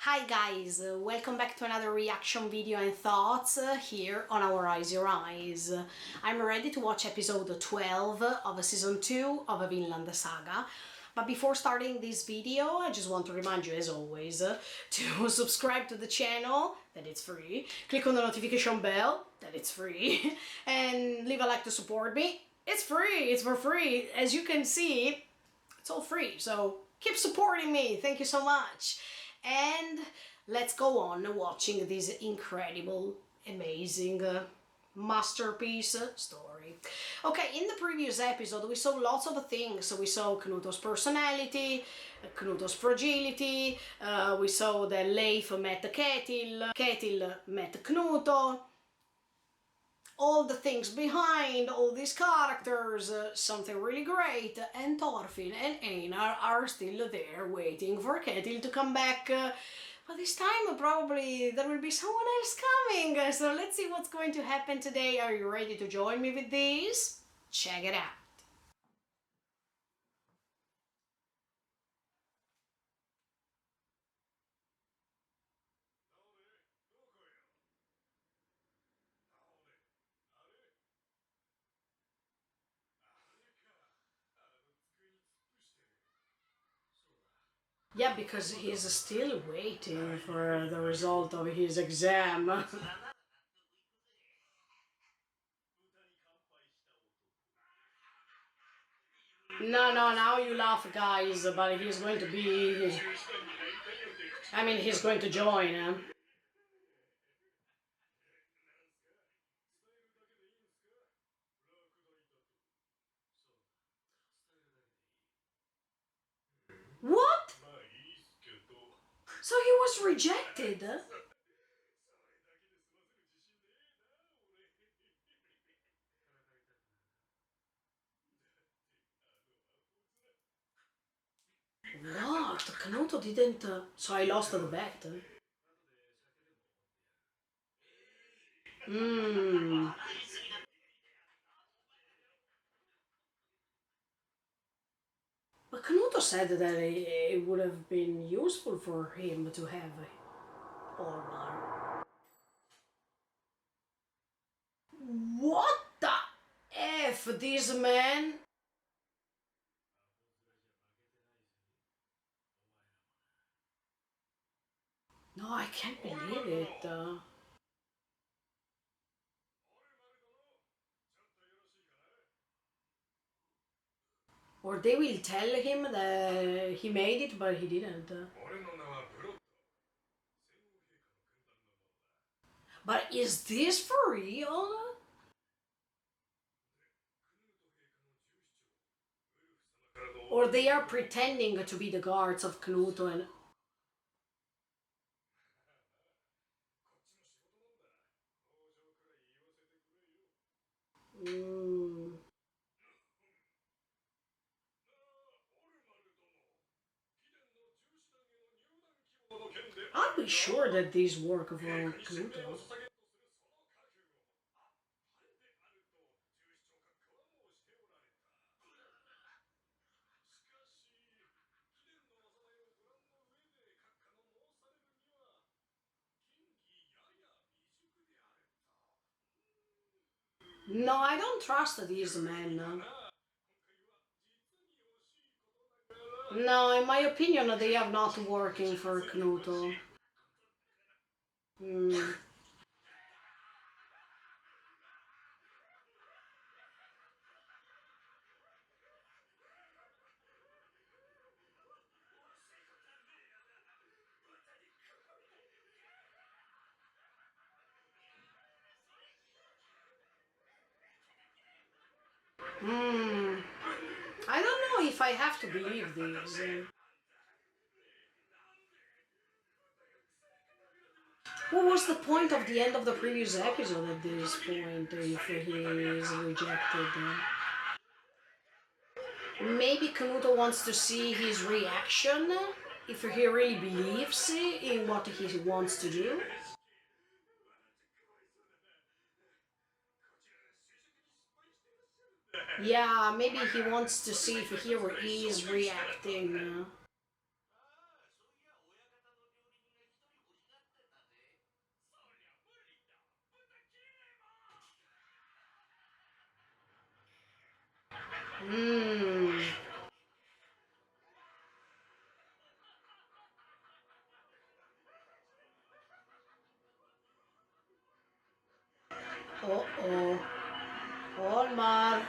Hi guys, welcome back to another reaction video and thoughts here on Our Eyes Your Eyes. I'm ready to watch episode 12 of season 2 of Vinland Saga. But before starting this video, I just want to remind you, as always, to subscribe to the channel, that it's free, click on the notification bell, that it's free, and leave a like to support me. It's free, it's for free. As you can see, it's all free, so keep supporting me. Thank you so much. And let's go on watching this incredible, amazing masterpiece story. Okay, in the previous episode we saw lots of things. So we saw Knuto's personality, Knuto's fragility, we saw that Leif met Ketil, Ketil met Knuto, all the things behind all these characters, something really great, and Thorfinn and Einar are still there waiting for Ketil to come back. But this time probably there will be someone else coming, so let's see what's going to happen today. Are you ready to join me with this? Check it out. Yeah, because he's still waiting for the result of his exam. No, now you laugh, guys, but he's going to be... I mean, he's going to join. What? So he was rejected? What? Knuto didn't... So I lost the bet. Hmm. But Knuto said that it would have been useful for him to have Ormar. What the F, this man? No, I can't believe it. Or they will tell him that he made it, but he didn't. But is this for real? Or they are pretending to be the guards of Knuto and... Mm. I'll be sure that these work for Knuto. No, I don't trust these men. No, in my opinion, they are not working for Knuto. Mm. Mm. I don't know if I have to believe these. What was the point of the end of the previous episode at this point if he is rejected? Maybe Knuto wants to see his reaction, if he really believes in what he wants to do. Yeah, maybe he wants to see if he is reacting. Uh-oh. Olmar.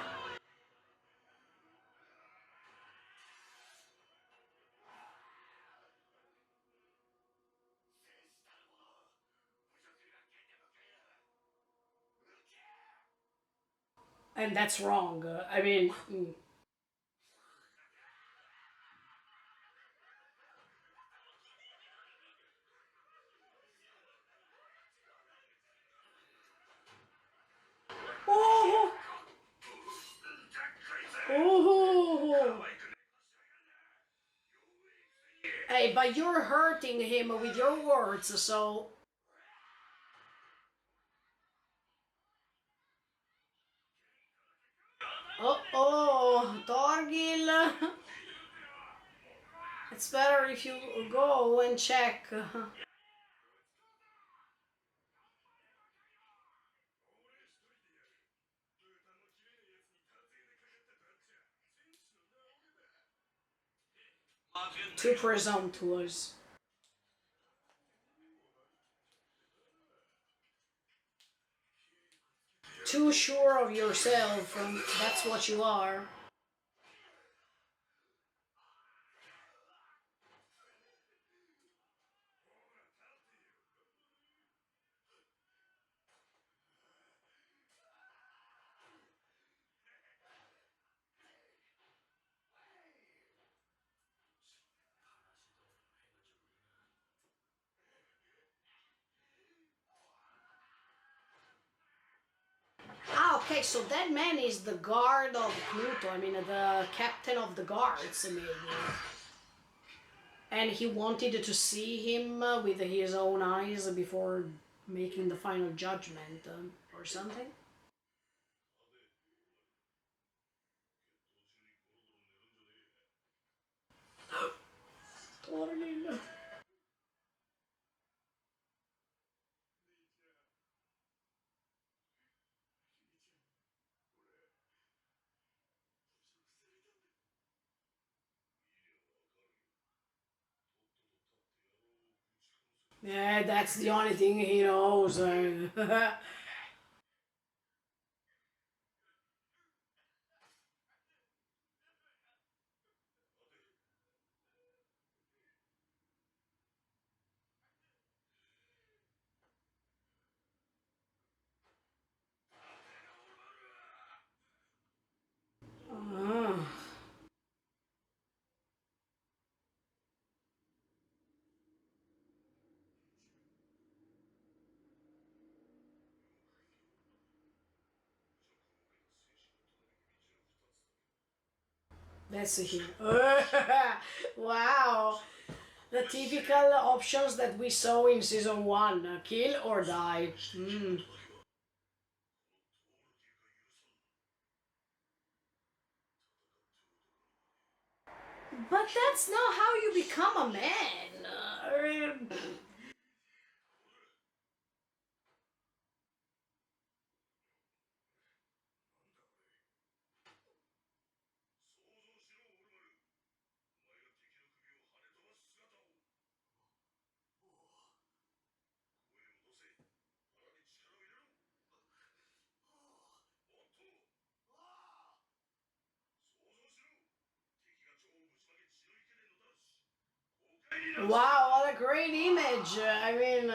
And that's wrong. I mean, oh, oh. Hey, but you're hurting him with your words, so. Oh, Torgil. It's better if you go and check. Too presumptuous. Too sure of yourself, that's what you are. Ah, okay, so that man is the guard of Pluto, I mean, the captain of the guards, maybe. And he wanted to see him with his own eyes before making the final judgment, or something? Torgil. Yeah, that's the only thing he knows. Ah, that's a hero. Wow. The typical options that we saw in season 1, kill or die. Mm. But that's not how you become a man. Wow, what a great image. I mean,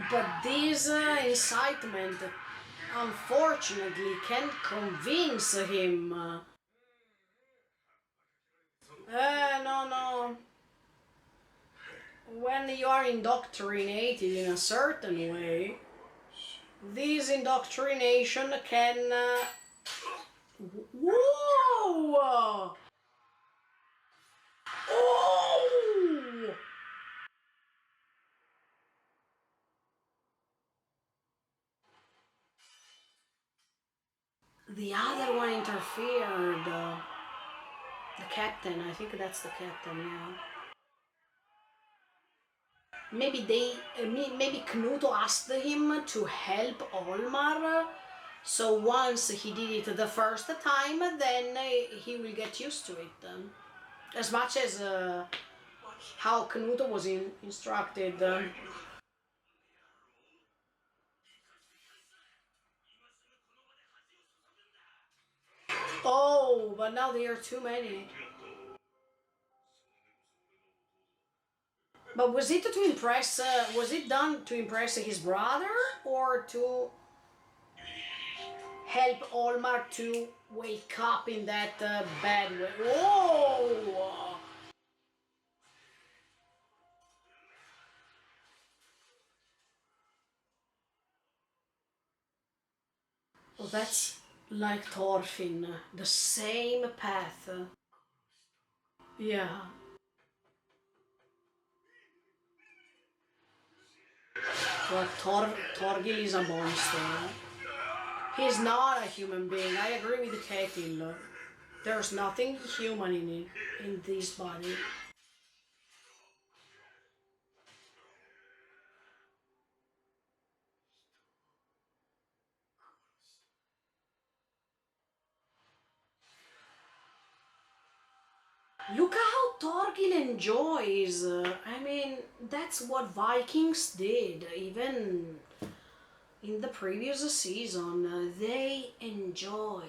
but this incitement unfortunately can't convince him. No, no. When you are indoctrinated in a certain way, this indoctrination can. Whoa! Oh! The other one interfered. The captain, I think that's the captain, yeah. Maybe maybe Knuto asked him to help Olmar. So once he did it the first time, then he will get used to it. As much as how Knuto was instructed. Oh, but now there are too many. But was it to impress? Was it done to impress his brother or to help Olmar to wake up in that bad way? Whoa! Oh, that's like Thorfinn, the same path. Yeah. But Torgil is a monster. He's not a human being. I agree with Ketil. There's nothing human in it, in this body. Look how Torgil enjoys. I mean, that's what Vikings did. Even in the previous season, they enjoy.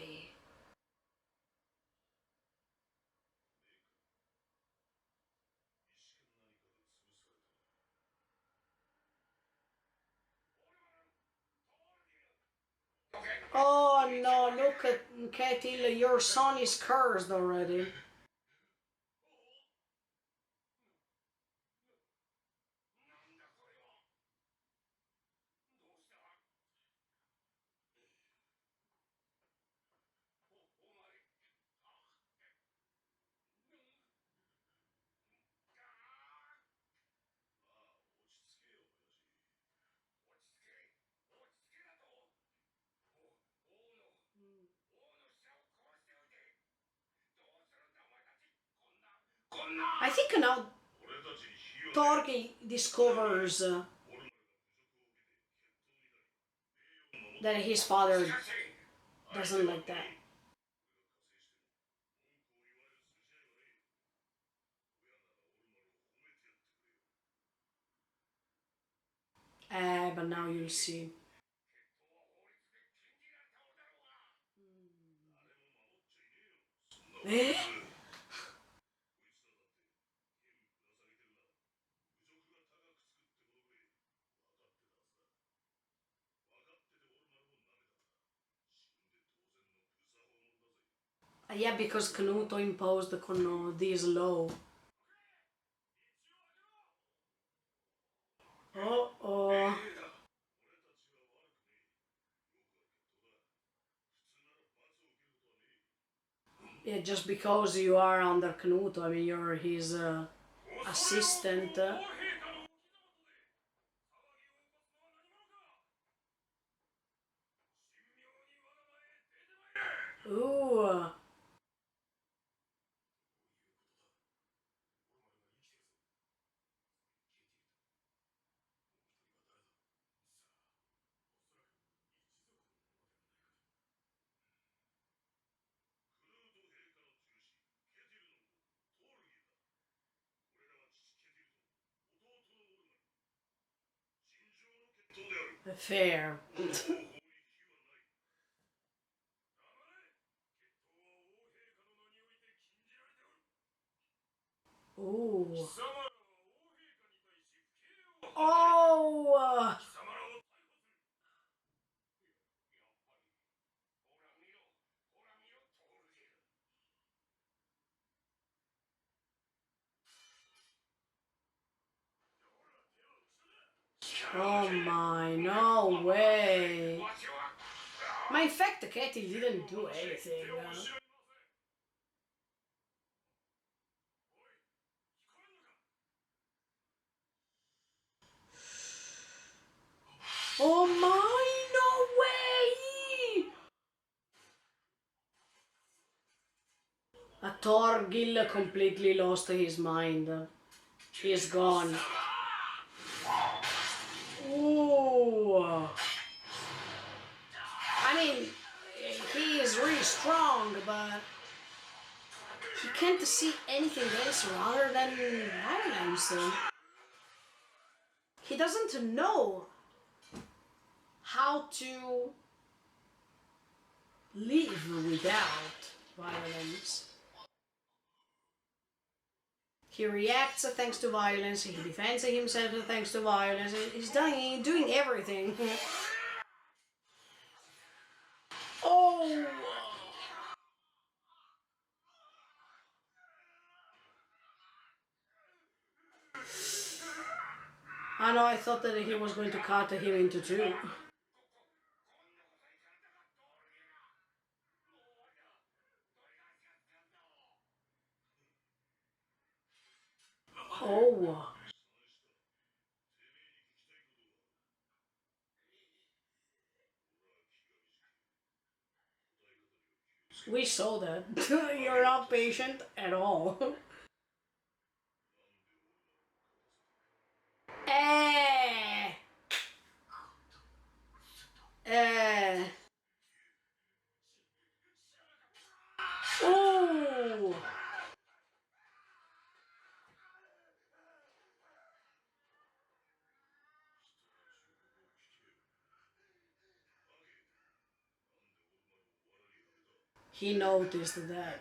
Oh no, look at Ketil, your son is cursed already. I think now Torgil discovers that his father doesn't like that. But now you'll see. Eh? Yeah, because Knuto imposed this law. Uh-oh. Yeah, just because you are under Knuto, I mean, you're his assistant. Ooh. Fair. Ooh. Oh! Oh my, no way. Ma in fact, Katie didn't do anything. Oh my, no way! A Torgil completely lost his mind. He's gone. Ooh. I mean, he is really strong, but he can't see anything else rather than violence. He doesn't know how to live without violence. He reacts thanks to violence, he defends himself thanks to violence, he's doing everything. Oh! I know, I thought that he was going to cut him into two. Oh. We saw that. You're not patient at all. Eh. Eh. Oh. He noticed that.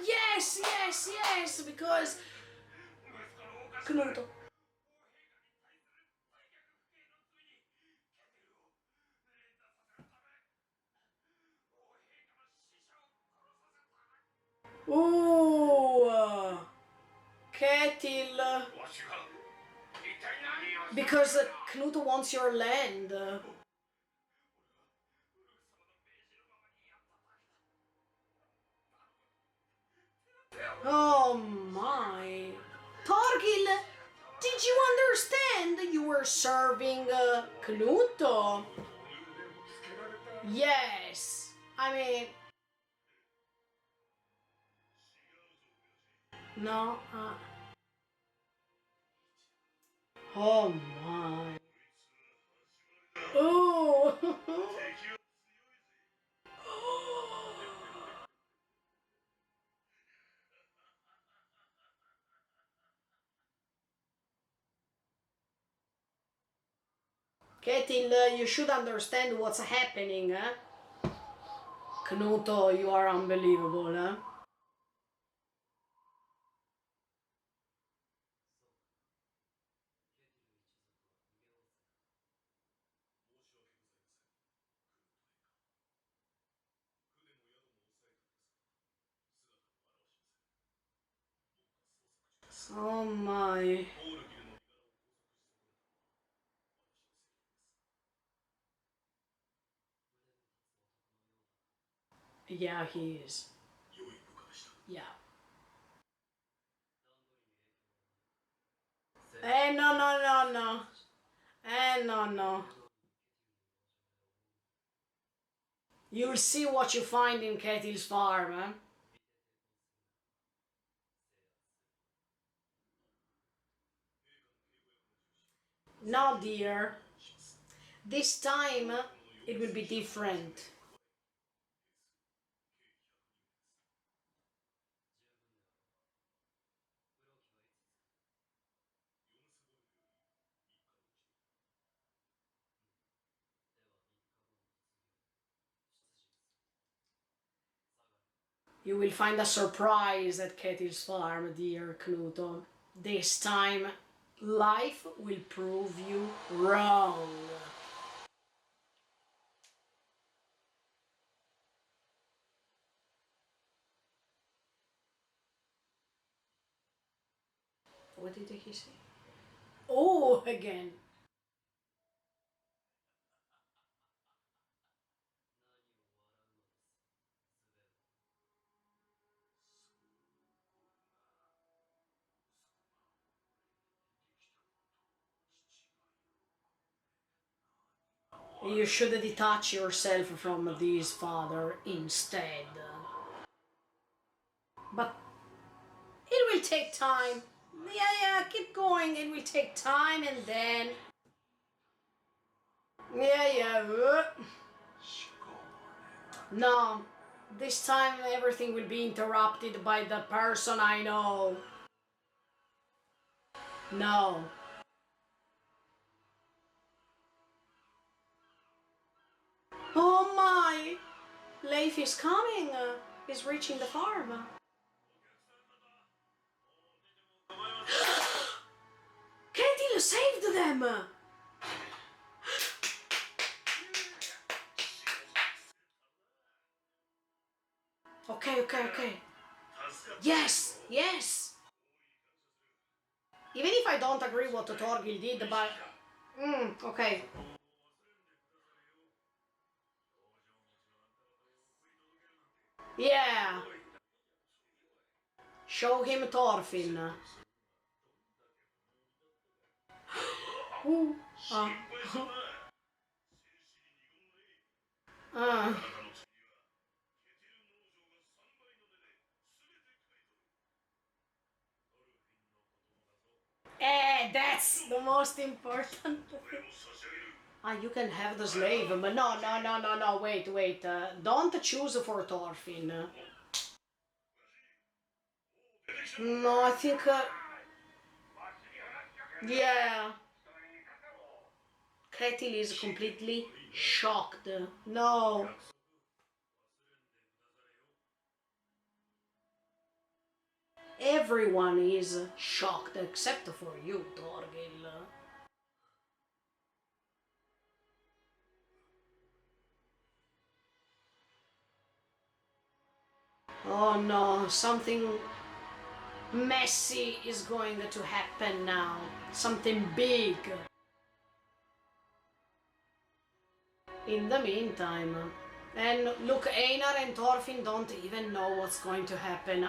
Yes, because yes, because Knuto. Oh, Ketil. Because Knuto wants your land. Oh my. Torgil, did you understand you were serving Knuto? Yes. I mean... No. Oh my. Oh. Ketil, you should understand what's happening, eh? Knuto, you are unbelievable, eh? Oh my. Yeah, he is. Yeah. No. No. You'll see what you find in Ketil's farm, eh? No, dear. This time it will be different. You will find a surprise at Ketil's farm, dear Knuto. This time, life will prove you wrong. What did he say? Oh, again. You should detach yourself from this father instead. But it will take time. Yeah, keep going. It will take time and then... Yeah. No, this time everything will be interrupted by the person I know. No. Oh my! Leif is coming. He's reaching the farm. Ketil saved them! Okay, okay, okay. Yes, yes! Even if I don't agree what Torgil did, but... okay. Yeah. Show him Thorfinn. Ooh. Uh. That's the most important thing. Ah, you can have the slave, but no, wait, don't choose for Thorfinn. No, I think, yeah. Ketil is completely shocked. No. Everyone is shocked except for you, Thorgil. Oh no, something messy is going to happen now. Something big. In the meantime, and look, Einar and Thorfinn don't even know what's going to happen.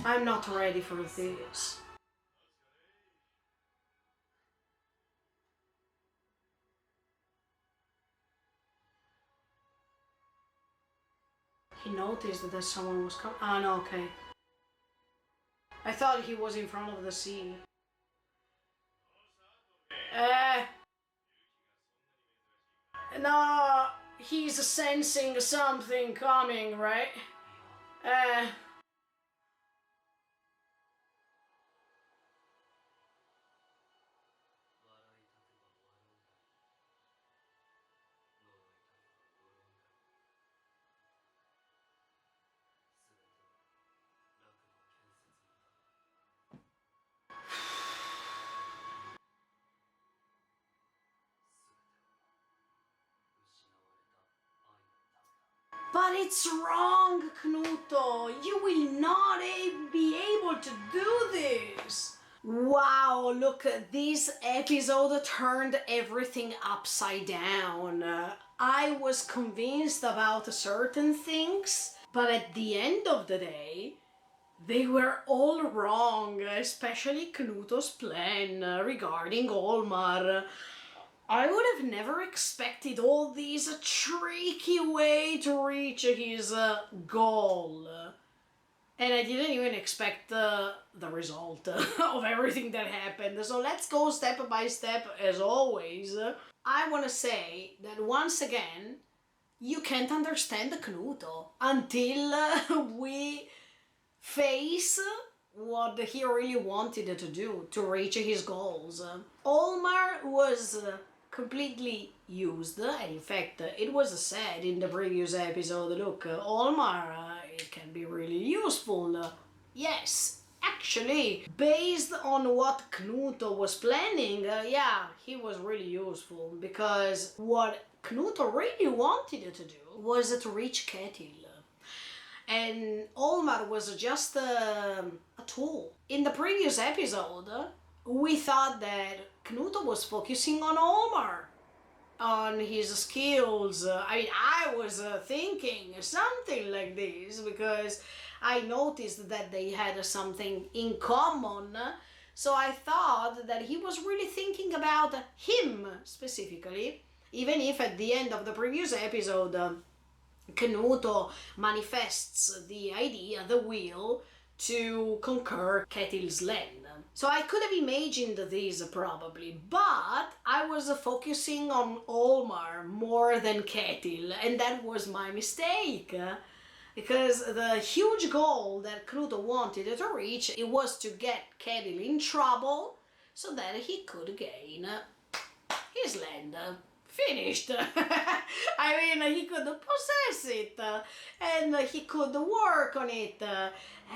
I'm not ready for this. He noticed that someone was coming. Ah, no, okay. I thought he was in front of the sea. No, he's sensing something coming, right? But it's wrong, Knuto. You will not be able to do this. Wow, look, this episode turned everything upside down. I was convinced about certain things, but at the end of the day, they were all wrong, especially Knuto's plan regarding Olmar. I would have never expected all these tricky way to reach his goal. And I didn't even expect the result of everything that happened. So let's go step by step as always. I want to say that once again, you can't understand Knuto until we face what he really wanted to do to reach his goals. Olmar was completely used, and in fact it was said in the previous episode, look, Olmar, it can be really useful. Yes, actually, based on what Knuto was planning, yeah, he was really useful, because what Knuto really wanted to do was to reach Ketil. And Olmar was just a tool. In the previous episode, we thought that Knuto was focusing on Olmar, on his skills. I was thinking something like this because I noticed that they had something in common. So I thought that he was really thinking about him specifically, even if at the end of the previous episode, Knuto manifests the idea, the will, to conquer Ketil's land. So I could have imagined this probably, but I was focusing on Olmar more than Ketil, and that was my mistake. Because the huge goal that Knut wanted to reach, it was to get Ketil in trouble so that he could gain his land. Finished. I mean, he could possess it, and he could work on it,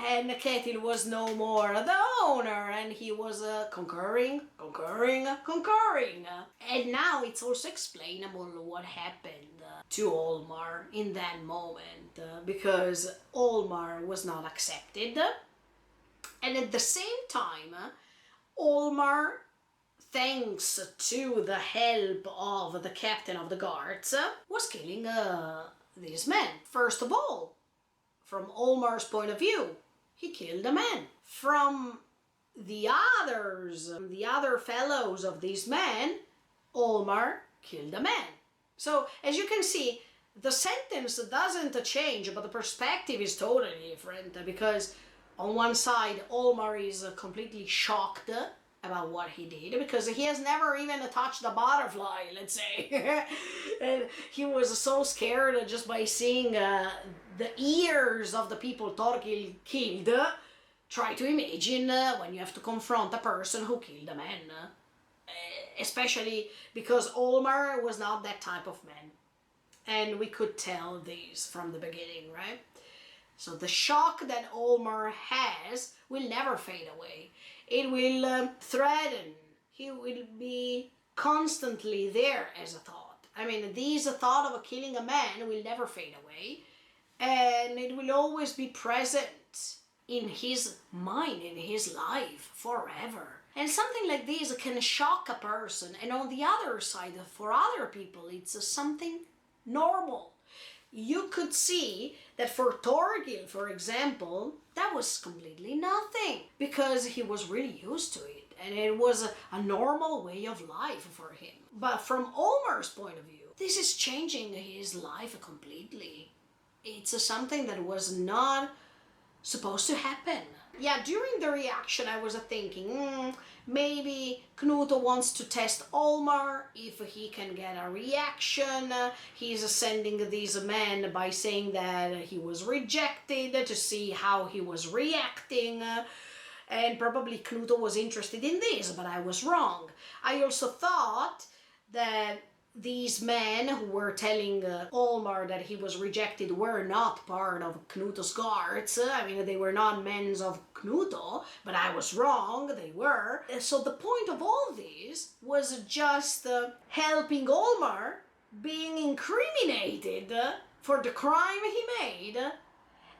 and Ketil was no more the owner, and he was conquering. And now it's also explainable what happened to Olmar in that moment, because Olmar was not accepted, and at the same time, Olmar, thanks to the help of the captain of the guards, was killing these men. First of all, from Olmar's point of view, he killed a man. From the other fellows of these men, Olmar killed a man. So, as you can see, the sentence doesn't change, but the perspective is totally different, because on one side, Olmar is completely shocked about what he did, because he has never even touched a butterfly, let's say. And he was so scared just by seeing the ears of the people Thorgil killed. Try to imagine when you have to confront a person who killed a man. Especially because Olmar was not that type of man. And we could tell this from the beginning, right? So the shock that Olmar has will never fade away. It will threaten. He will be constantly there as a thought. I mean, this thought of killing a man will never fade away. And it will always be present in his mind, in his life, forever. And something like this can shock a person. And on the other side, for other people, it's something normal. You could see that for Thorgil, for example, that was completely nothing, because he was really used to it, and it was a normal way of life for him. But from Olmar's point of view, this is changing his life completely. It's something that was not supposed to happen. Yeah, during the reaction I was thinking, maybe Knut wants to test Olmar if he can get a reaction. He's sending these men by saying that he was rejected to see how he was reacting. And probably Knut was interested in this, but I was wrong. I also thought that these men who were telling Olmar that he was rejected were not part of Knut's guards. I mean, they were not men of Knut, but I was wrong, they were. So the point of all this was just helping Olmar being incriminated for the crime he made,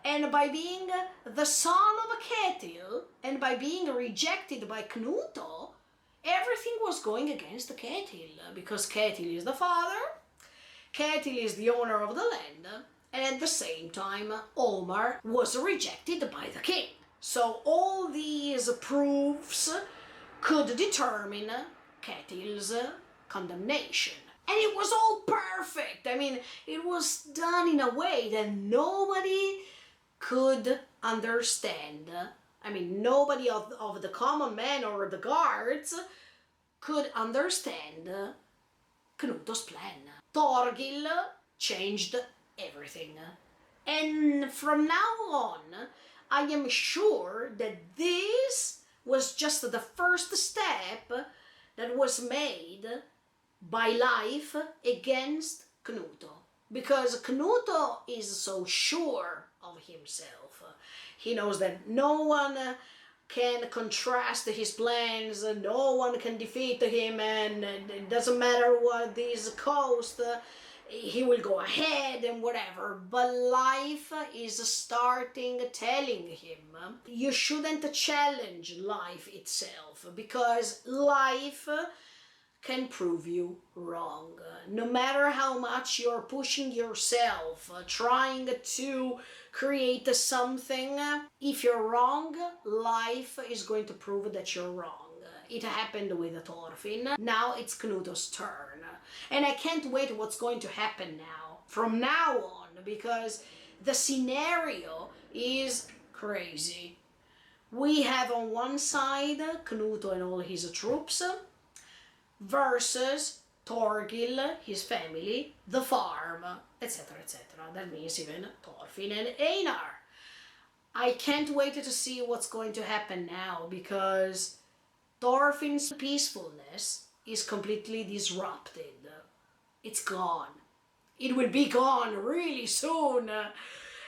and by being the son of Ketil, and by being rejected by Knut, everything was going against Ketil, because Ketil is the father, Ketil is the owner of the land, and at the same time Olmar was rejected by the king. So all these proofs could determine Ketil's condemnation. And it was all perfect. I mean, it was done in a way that nobody could understand. I mean, nobody of the common man or the guards could understand Knut's plan. Thorgil changed everything. And from now on, I am sure that this was just the first step that was made by life against Knut. Because Knut is so sure of himself. He knows that no one can contrast his plans, no one can defeat him, and it doesn't matter what this cost, he will go ahead and whatever. But life is starting telling him, you shouldn't challenge life itself, because life can prove you wrong. No matter how much you're pushing yourself, trying to create something, if you're wrong, life is going to prove that you're wrong. It happened with Thorfinn. Now it's Knut's turn. And I can't wait what's going to happen now, from now on, because the scenario is crazy. We have on one side Knuto and all his troops versus Torgil, his family, the farm, etc., etc. That means even Thorfinn and Einar. I can't wait to see what's going to happen now, because Thorfinn's peacefulness is completely disrupted. It's gone. It will be gone really soon.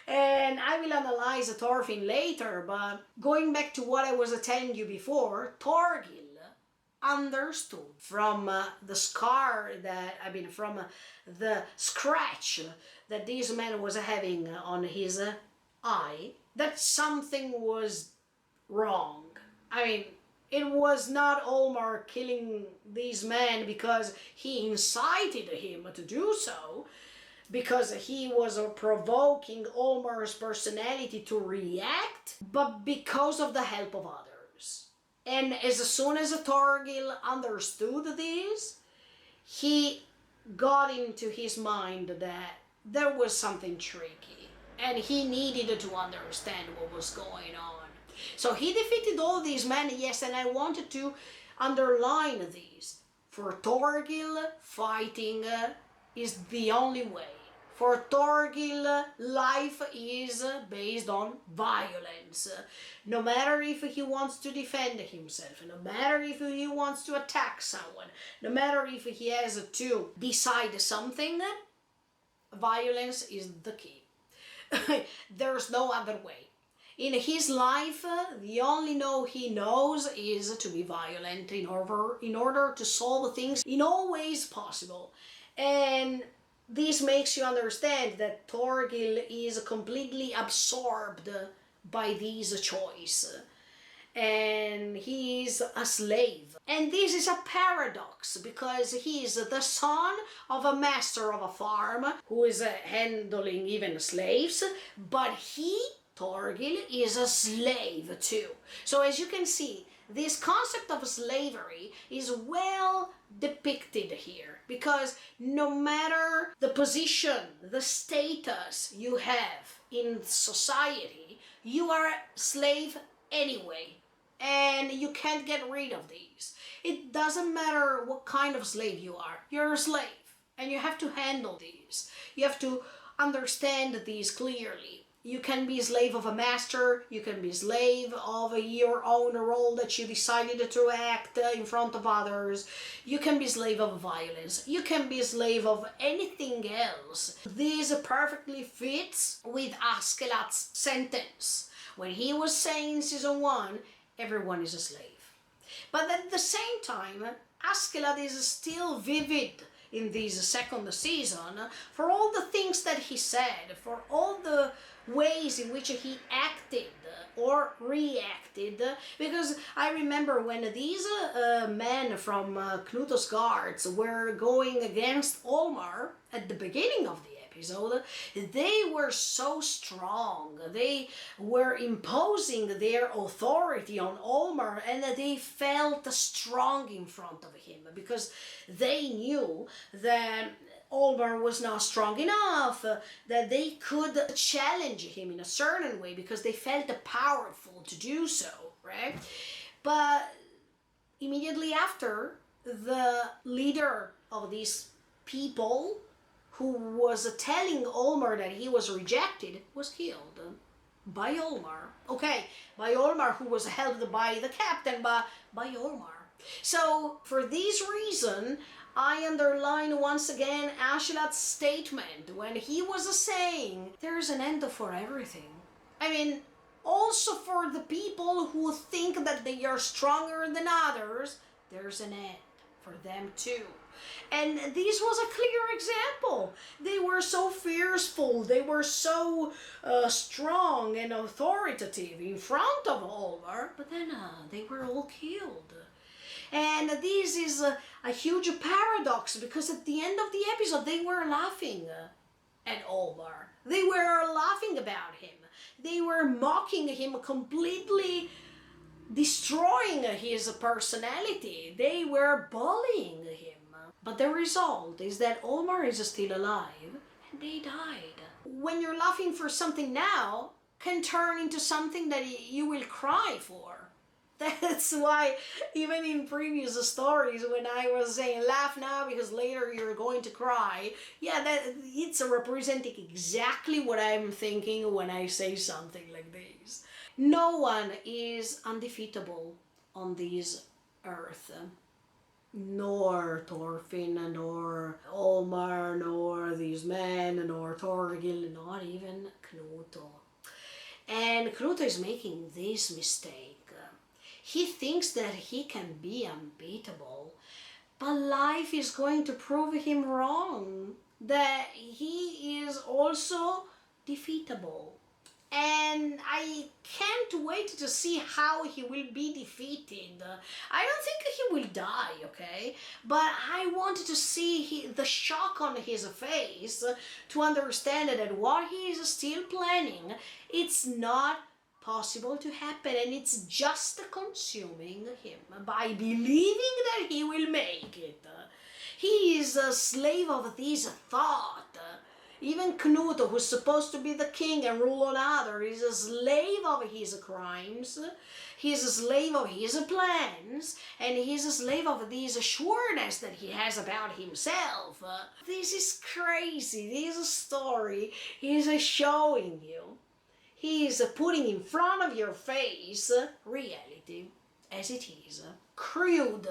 And I will analyze Thorfinn later, but going back to what I was telling you before, Thorgil understood from the scar that, from the scratch that this man was having on his eye, that something was wrong. It was not Olmar killing these men because he incited him to do so, because he was provoking Olmar's personality to react, but because of the help of others. And as soon as Thorgil understood this, he got into his mind that there was something tricky, and he needed to understand what was going on. So he defeated all these men, yes, and I wanted to underline these. For Thorgil, fighting is the only way. For Thorgil, life is based on violence. No matter if he wants to defend himself, no matter if he wants to attack someone, no matter if he has to decide something, violence is the key. There's no other way. In his life, the only no he knows is to be violent in order to solve things in all ways possible. And this makes you understand that Thorgil is completely absorbed by this choice. And he is a slave. And this is a paradox, because he is the son of a master of a farm who is handling even slaves, but Thorgil, is a slave too. So as you can see, this concept of slavery is well depicted here, because no matter the position, the status you have in society, you are a slave anyway, and you can't get rid of these. It doesn't matter what kind of slave you are, you're a slave, and you have to handle these. You have to understand these clearly. You can be a slave of a master, you can be a slave of your own role that you decided to act in front of others, you can be a slave of violence, you can be a slave of anything else. This perfectly fits with Askeladd's sentence, when he was saying in season 1, everyone is a slave. But at the same time, Askeladd is still vivid in this second season for all the things that he said, for all the ways in which he acted or reacted, because I remember when these men from Knuto's guards were going against Olmar at the beginning of the episode, they were so strong, they were imposing their authority on Olmar, and they felt strong in front of him because they knew that Olmar was not strong enough, that they could challenge him in a certain way because they felt powerful to do so, right? But immediately after, the leader of these people who was telling Olmar that he was rejected was killed by Olmar. Okay, by Olmar, who was helped by the captain, but by Olmar. So for this reason, I underline once again Askeladd's statement when he was saying there's an end for everything. Also for the people who think that they are stronger than others, there's an end for them too. And this was a clear example. They were so fearful, they were so strong and authoritative in front of Olmar, but then they were all killed. And this is a huge paradox, because at the end of the episode they were laughing at Olmar. They were laughing about him. They were mocking him, completely destroying his personality. They were bullying him. But the result is that Olmar is still alive and they died. When you're laughing for something now, can turn into something that you will cry for. That's why even in previous stories when I was saying laugh now because later you're going to cry, yeah, that it's representing exactly what I'm thinking when I say something like this. No one is undefeatable on this earth. Nor Thorfinn, nor Olmar, nor these men, nor Thorgil, not even Knut. And Knut is making this mistake. He thinks that he can be unbeatable, but life is going to prove him wrong, that he is also defeatable. And I can't wait to see how he will be defeated. I don't think he will die, okay? But I wanted to see the shock on his face to understand that what he is still planning, it's not possible to happen, and it's just consuming him by believing that he will make it. He is a slave of this thought. Even Knut, who's supposed to be the king and rule on others, is a slave of his crimes. He's a slave of his plans, and he's a slave of this assurance that he has about himself. This is crazy. This story is showing you. He is putting in front of your face reality as it is, crude,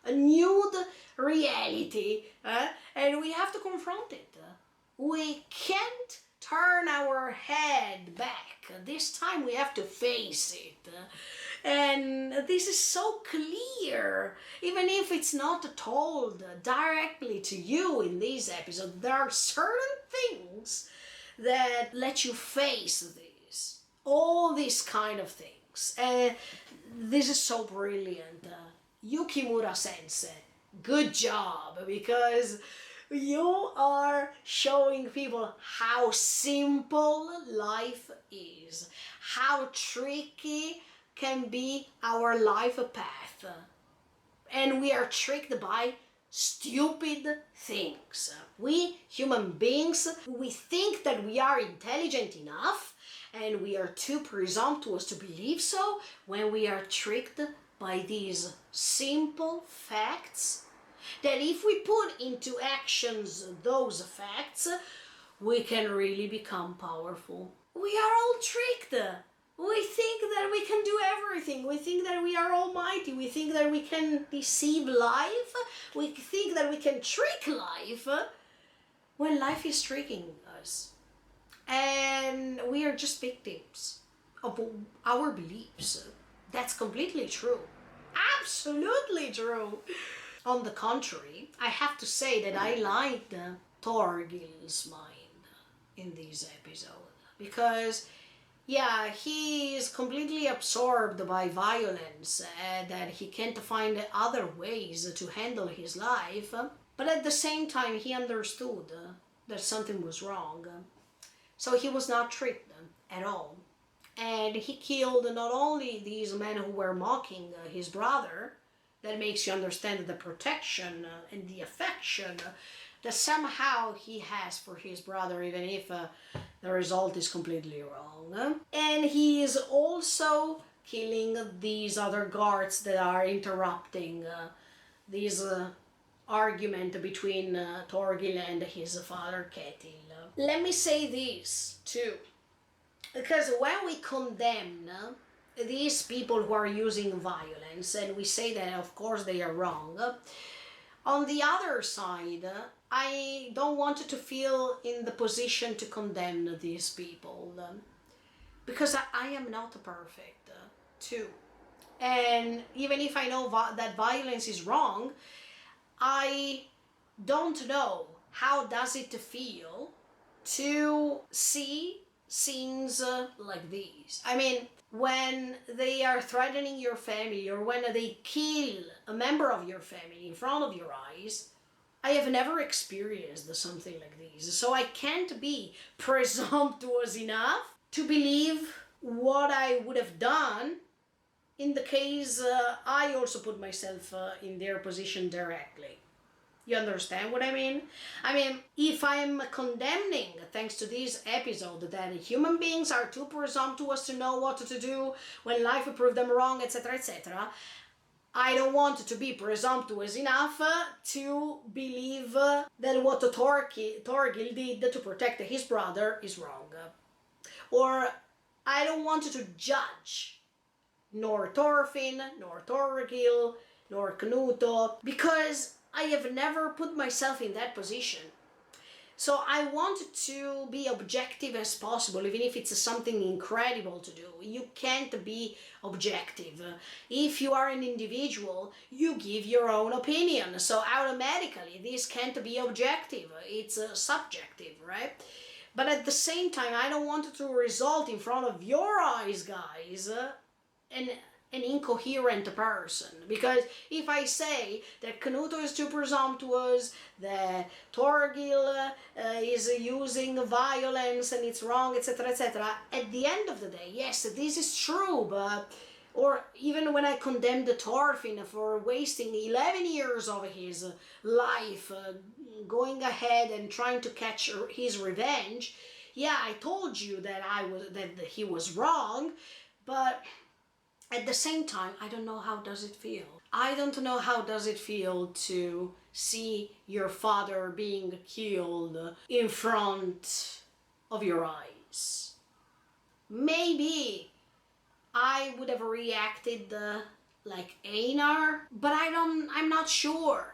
a nude reality, and we have to confront it. We can't turn our head back. This time we have to face it. And this is so clear. Even if it's not told directly to you in this episode, there are certain things that let you face this. All these kind of things. And this is so brilliant. Yukimura Sensei, good job, because you are showing people how simple life is, how tricky can be our life path. And we are tricked by stupid things. We human beings, we think that we are intelligent enough, and we are too presumptuous to believe so when we are tricked by these simple facts, that if we put into actions those facts, we can really become powerful. We are all tricked. We think that we can do everything. We think that we are almighty. We think that we can deceive life. We think that we can trick life when life is tricking us. And we are just victims of our beliefs. That's completely true. Absolutely true. On the contrary, I have to say that I liked Thorgil's mind in this episode, because yeah, he is completely absorbed by violence, that he can't find other ways to handle his life, but at the same time he understood that something was wrong, so he was not tricked at all. And he killed not only these men who were mocking his brother, that makes you understand the protection and the affection that somehow he has for his brother, even if the result is completely wrong. And he is also killing these other guards that are interrupting this argument between Thorgil and his father Ketil. Let me say this too, because when we condemn these people who are using violence, and we say that of course they are wrong, on the other side, I don't want to feel in the position to condemn these people, because I am not perfect too. And even if I know that violence is wrong, I don't know how does it feel to see scenes like these. I mean, when they are threatening your family, or when they kill a member of your family in front of your eyes, I have never experienced something like this, so I can't be presumptuous enough to believe what I would have done in the case I also put myself in their position directly. You understand what I mean? I mean, if I'm condemning, thanks to this episode, that human beings are too presumptuous to know what to do when life will prove them wrong, etc., etc., I don't want to be presumptuous enough to believe that what Thorgil did to protect his brother is wrong. Or I don't want to judge nor Thorfinn, nor Thorgil, nor Knuto, because I have never put myself in that position. So I want to be objective as possible, even if it's something incredible to do. You can't be objective. If you are an individual, you give your own opinion. So automatically, this can't be objective. It's subjective, right? But at the same time, I don't want it to result in front of your eyes, guys, an incoherent person. Because if I say that Knuto is too presumptuous, that Thorgil is using violence and it's wrong, etc., etc., at the end of the day, yes, this is true, but... Or even when I condemned Thorfinn for wasting 11 years of his life going ahead and trying to catch his revenge, yeah, I told you that he was wrong, but at the same time, I don't know how does it feel. I don't know how does it feel to see your father being killed in front of your eyes. Maybe I would have reacted like Einar, but I'm not sure.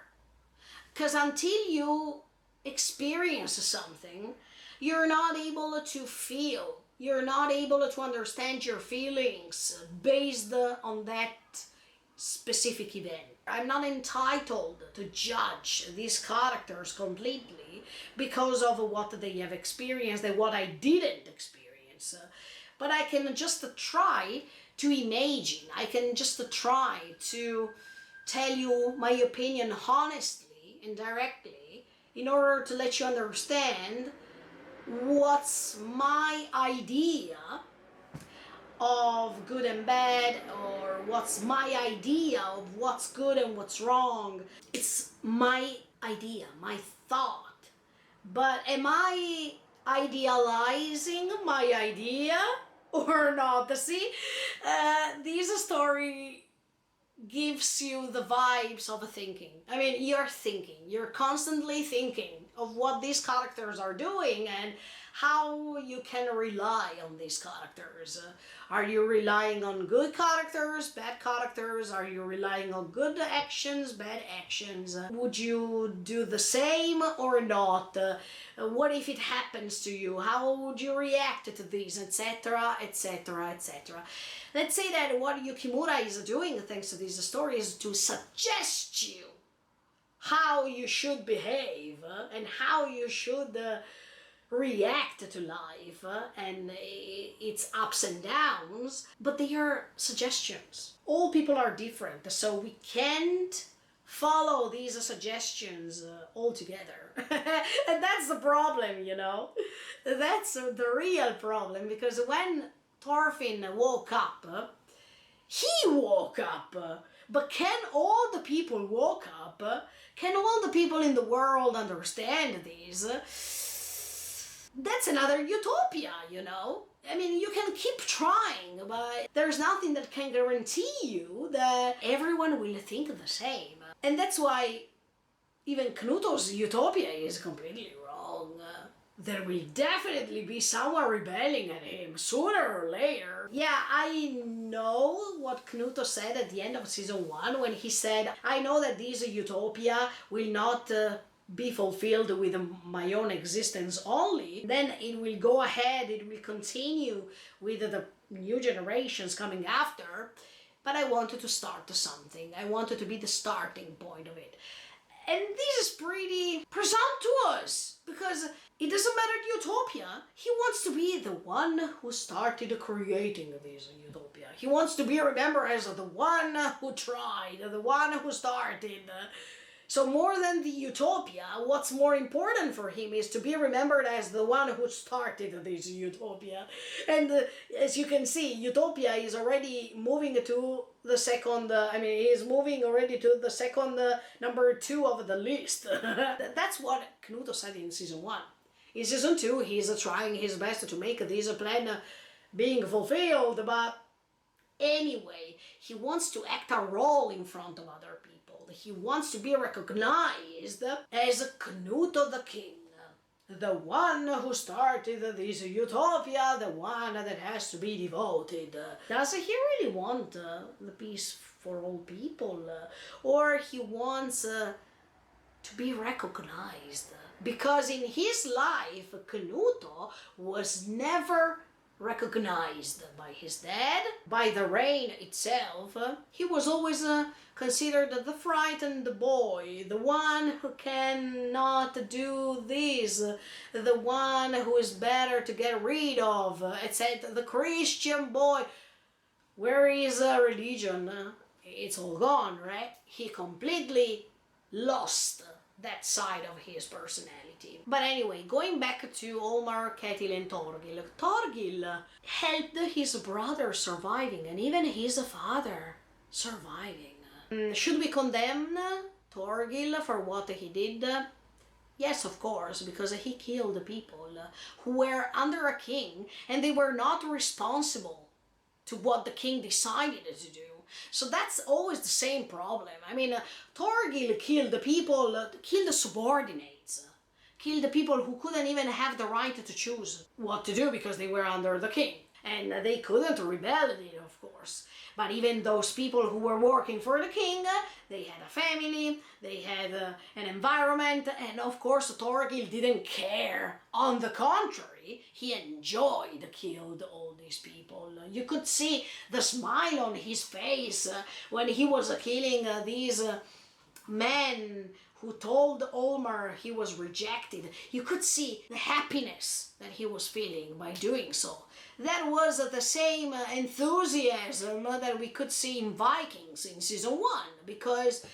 Because until you experience something, you're not able to feel. You're not able to understand your feelings based on that specific event. I'm not entitled to judge these characters completely because of what they have experienced and what I didn't experience. But I can just try to imagine. I can just try to tell you my opinion honestly and directly in order to let you understand what's my idea of good and bad, or what's my idea of what's good and what's wrong. It's my idea, my thought. But am I idealizing my idea or not? See, this story gives you the vibes of thinking. I mean, you're constantly thinking of what these characters are doing and how you can rely on these characters. Are you relying on good characters, bad characters? Are you relying on good actions, bad actions? Would you do the same or not? What if it happens to you? How would you react to this, etc., etc., etc.? Let's say that what Yukimura is doing, thanks to this story, is to suggest you how you should behave and how you should react to life and its ups and downs, but they are suggestions. All people are different, so we can't follow these suggestions altogether. And that's the problem, you know. That's the real problem, because when Thorfinn woke up, he woke up. But can all the people woke up? Can all the people in the world understand this? That's another utopia, you know? I mean, you can keep trying, but there's nothing that can guarantee you that everyone will think the same. And that's why even Knuto's utopia is completely wrong. There will definitely be someone rebelling at him, sooner or later. Yeah, I know what Knuto said at the end of season 1 when he said, I know that this utopia will not be fulfilled with my own existence only. Then it will go ahead, it will continue with the new generations coming after. But I wanted to start something. I wanted to be the starting point of it. And this is pretty presumptuous, because it doesn't matter the utopia. He wants to be the one who started creating this utopia. He wants to be remembered as the one who tried, the one who started. So more than the utopia, what's more important for him is to be remembered as the one who started this utopia. And as you can see, utopia is already moving to the second, he's moving already to the second number 2 of the list. That's what Knuto said in season 1. In season 2, he's trying his best to make this plan being fulfilled, but anyway, he wants to act a role in front of other people. He wants to be recognized as Knuto the King, the one who started this utopia, the one that has to be devoted. Does he really want the peace for all people? Or he wants to be recognized? Because in his life, Knuto was never recognized by his dad, by the reign itself. He was always considered the frightened boy, the one who cannot do this, the one who is better to get rid of, etc. The Christian boy. Where is religion? It's all gone, right? He completely lost that side of his personality. But anyway, going back to Omar, Ketil and Torgil. Torgil helped his brother surviving and even his father surviving. Should we condemn Torgil for what he did? Yes, of course, because he killed people who were under a king and they were not responsible to what the king decided to do. So that's always the same problem. Torgil killed the people, killed the subordinates, killed the people who couldn't even have the right to choose what to do because they were under the king. And they couldn't rebel, of course. But even those people who were working for the king, they had a family, they had an environment, and of course Torgil didn't care. On the contrary, he enjoyed killing all these people. You could see the smile on his face when he was killing these men who told Omar he was rejected. You could see the happiness that he was feeling by doing so. That was the same enthusiasm that we could see in Vikings in season 1, because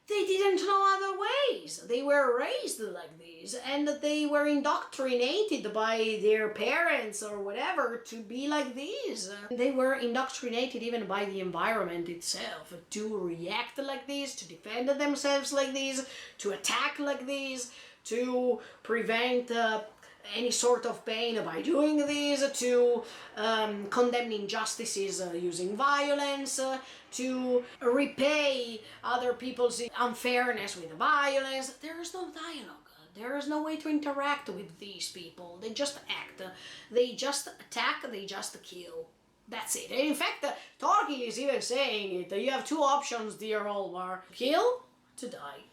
they didn't know other ways. They were raised like this, and they were indoctrinated by their parents or whatever to be like this. They were indoctrinated even by the environment itself to react like this, to defend themselves like this, to attack like this, to prevent any sort of pain by doing this, to condemn injustices using violence, to repay other people's unfairness with violence. There is no dialogue. There is no way to interact with these people. They just act. They just attack. They just kill. That's it. And in fact, Torgil is even saying it. You have 2 options, dear Olmar. Kill, to die.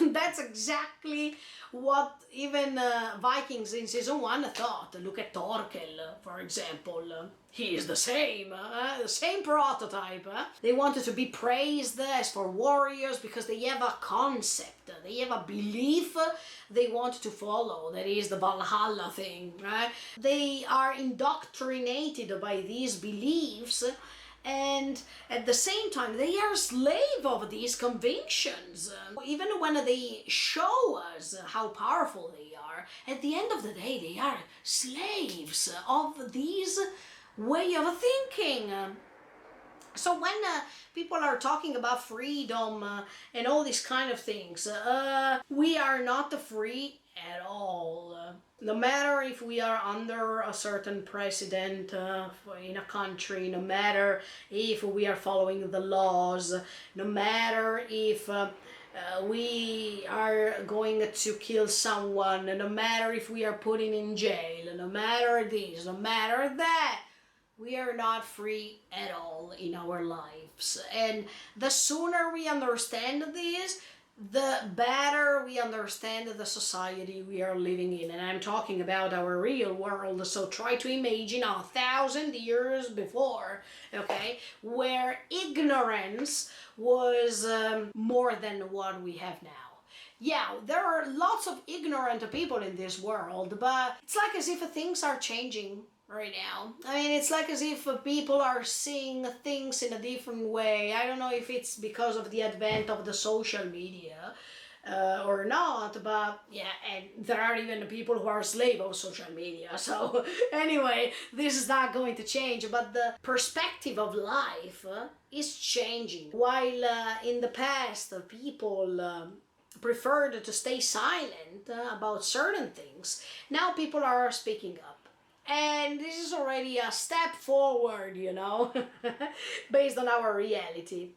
That's exactly what even Vikings in season 1 thought. Look at Thorkel, for example. He is the same prototype. They wanted to be praised as for warriors because they have a concept, they have a belief they want to follow. That is the Valhalla thing, right? They are indoctrinated by these beliefs, and at the same time they are slave of these convictions. Even when they show us how powerful they are, at the end of the day they are slaves of these way of thinking. So when people are talking about freedom and all these kind of things, we are not free at all. No matter if we are under a certain president in a country, no matter if we are following the laws, no matter if we are going to kill someone, no matter if we are putting in jail, no matter this, no matter that, we are not free at all in our lives. And the sooner we understand this, the better we understand the society we are living in. And I'm talking about our real world, so try to imagine 1,000 years before, okay, where ignorance was more than what we have now. Yeah, there are lots of ignorant people in this world, but it's like as if things are changing right now. It's like as if people are seeing things in a different way. I don't know if it's because of the advent of the social media, or not, but yeah, and there are even people who are slave of social media. So anyway, this is not going to change, but the perspective of life is changing. While in the past people preferred to stay silent about certain things, now people are speaking up. And this is already a step forward, you know, based on our reality.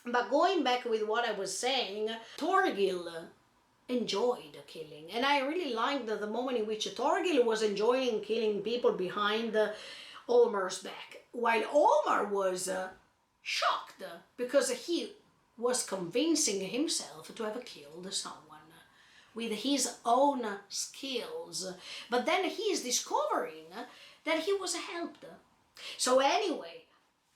But going back with what I was saying, Torgil enjoyed killing. And I really liked the moment in which Torgil was enjoying killing people behind Olmar's back, while Olmar was shocked because he was convincing himself to have killed someone with his own skills. But then he is discovering that he was helped. So anyway,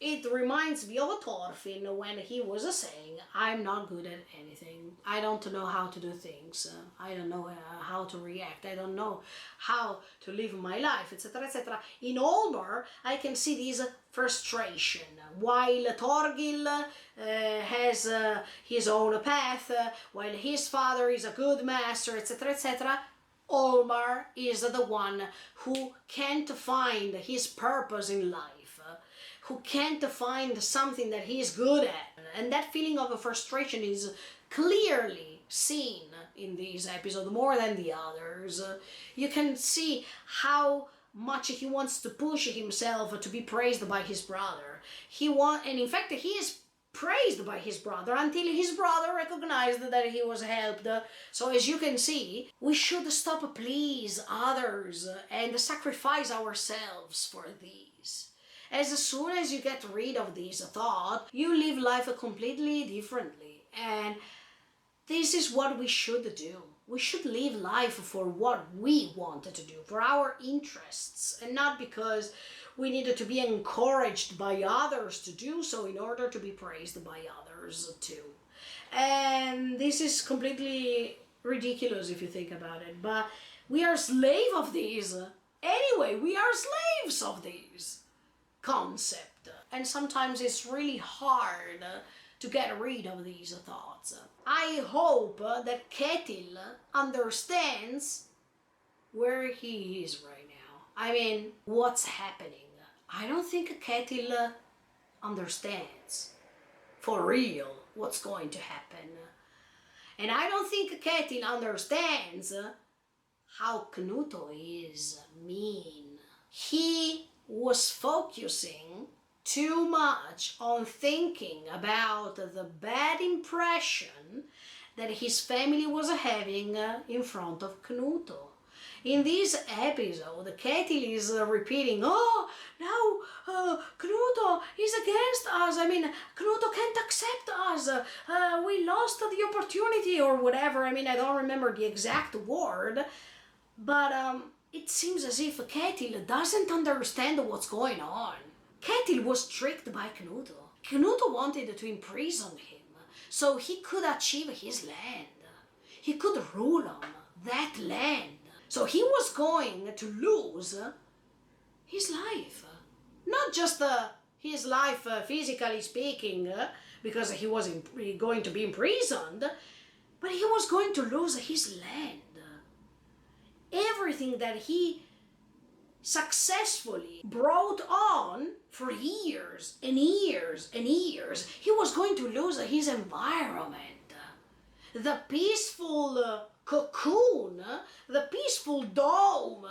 it reminds me of Thorfinn when he was saying, I'm not good at anything. I don't know how to do things. I don't know how to react. I don't know how to live my life, etc., etc. In Olmar, I can see this frustration. While Thorgil has his own path, while his father is a good master, etc., etc., Olmar is the one who can't find his purpose in life, who can't find something that he is good at. And that feeling of frustration is clearly seen in this episode more than the others. You can see how much he wants to push himself to be praised by his brother. And in fact, he is praised by his brother until his brother recognized that he was helped. So as you can see, we should stop please others and sacrifice ourselves for these. As soon as you get rid of this thought, you live life completely differently. And this is what we should do. We should live life for what we wanted to do, for our interests, and not because we needed to be encouraged by others to do so in order to be praised by others too. And this is completely ridiculous if you think about it, but we are slaves of these. Anyway, we are slaves of these concept, and sometimes it's really hard to get rid of these thoughts. I hope that Ketil understands where he is right now. I mean, what's happening. I don't think Ketil understands for real what's going to happen. And I don't think Ketil understands how Knuto is mean. He was focusing too much on thinking about the bad impression that his family was having in front of Knuto. In this episode, Ketil is repeating, oh, no, Knuto is against us. I mean, Knuto can't accept us. We lost the opportunity or whatever. I mean, I don't remember the exact word, but it seems as if Ketil doesn't understand what's going on. Ketil was tricked by Knuto. Knuto wanted to imprison him so he could achieve his land. He could rule on that land. So he was going to lose his life. Not just his life physically speaking, because he was going to be imprisoned, but he was going to lose his land. Everything that he successfully brought on for years and years and years, he was going to lose his environment. The peaceful cocoon, the peaceful dome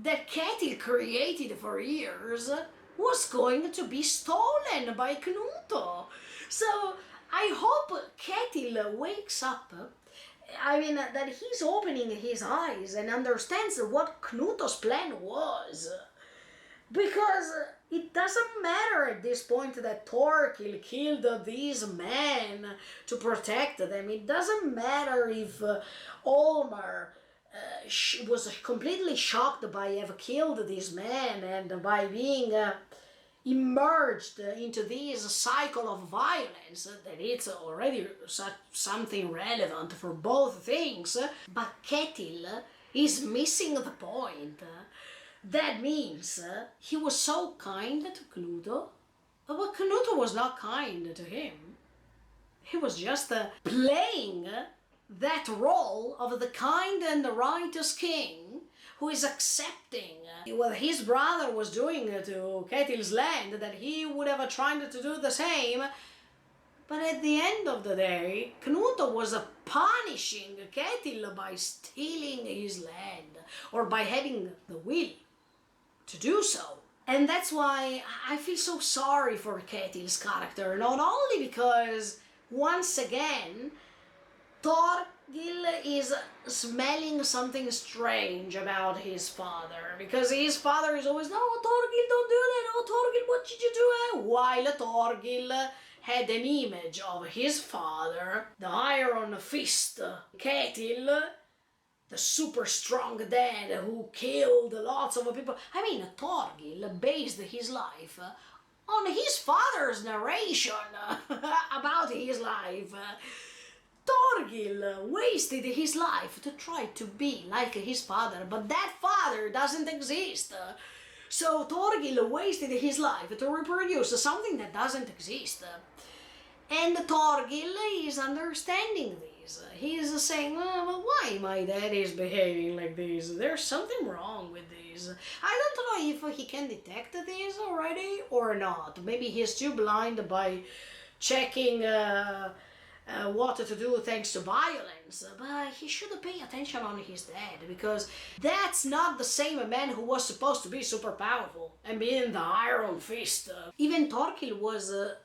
that Ketil created for years was going to be stolen by Knuto. So I hope Ketil wakes up. I mean, that he's opening his eyes and understands what Knuto's plan was. Because it doesn't matter at this point that Thorkil killed these men to protect them. It doesn't matter if Olmar was completely shocked by having killed these men and by being immersed into this cycle of violence, that it's already something relevant for both things. But Ketil is missing the point. That means he was so kind to Knuto, but Knuto was not kind to him. He was just playing that role of the kind and the righteous king who is accepting what his brother was doing to Ketil's land, that he would have tried to do the same. But at the end of the day, Knut was punishing Ketil by stealing his land or by having the will to do so. And that's why I feel so sorry for Ketil's character, not only because, once again, Thorgil is smelling something strange about his father, because his father is always, no, Thorgil, don't do that, oh, Thorgil, what did you do? While Thorgil had an image of his father, the Iron Fist, Ketil, the super strong dad who killed lots of people. I mean, Thorgil based his life on his father's narration about his life. Thorgil wasted his life to try to be like his father, but that father doesn't exist. So Thorgil wasted his life to reproduce something that doesn't exist. And Thorgil is understanding this. He's saying, oh, well, why my dad is behaving like this? There's something wrong with this. I don't know if he can detect this already or not. Maybe he's too blind by checking what to do thanks to violence, but he should pay attention on his dad, because that's not the same man who was supposed to be super powerful and be in the Iron Fist. Even Thorgil was a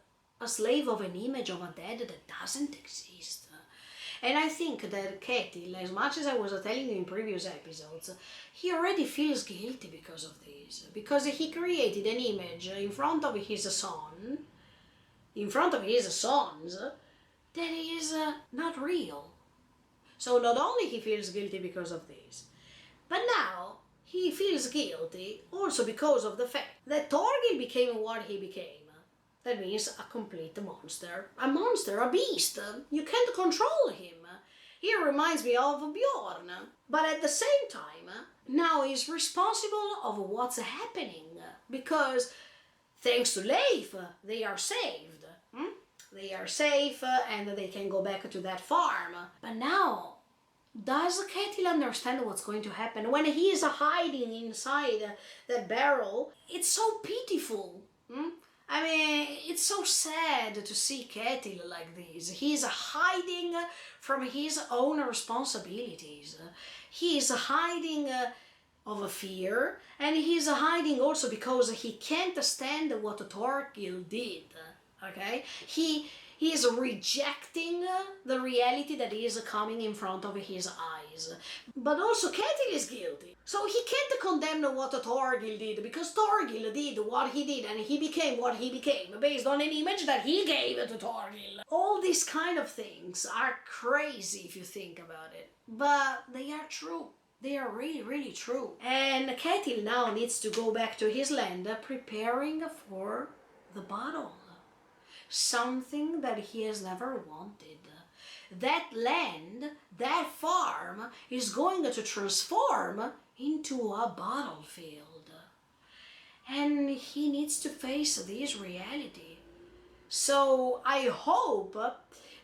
slave of an image of a dad that doesn't exist. And I think that Ketil, as much as I was telling you in previous episodes, he already feels guilty because of this, because he created an image in front of his son, in front of his sons, that is not real. So not only he feels guilty because of this, but now he feels guilty also because of the fact that Thorgil became what he became. That means a complete monster. A monster, a beast. You can't control him. He reminds me of Bjorn. But at the same time, now he's responsible of what's happening, because thanks to Leif, they are saved. They are safe and they can go back to that farm. But now, does Ketil understand what's going to happen? When he is hiding inside that barrel, it's so pitiful. I mean, it's so sad to see Ketil like this. He's hiding from his own responsibilities. He's hiding of fear, and he's hiding also because he can't stand what Thorgil did. Okay? He is rejecting the reality that is coming in front of his eyes. But also Ketil is guilty. So he can't condemn what Thorgil did, because Thorgil did what he did and he became what he became based on an image that he gave to Thorgil. All these kind of things are crazy if you think about it. But they are true. They are really, really true. And Ketil now needs to go back to his land preparing for the battle. Something that he has never wanted. That land, that farm, is going to transform into a battlefield. And he needs to face this reality. So I hope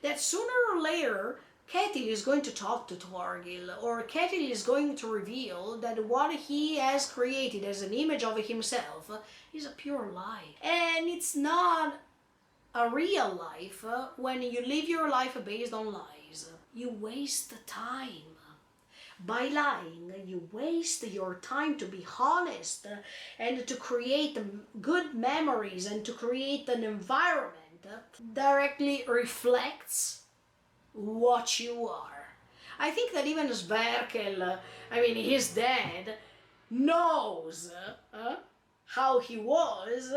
that sooner or later Ketil is going to talk to Thorgil, or Ketil is going to reveal that what he has created as an image of himself is a pure lie. And it's not a real life when you live your life based on lies. You waste time. By lying, you waste your time to be honest and to create good memories and to create an environment that directly reflects what you are. I think that even Sverkel, his dad, knows how he was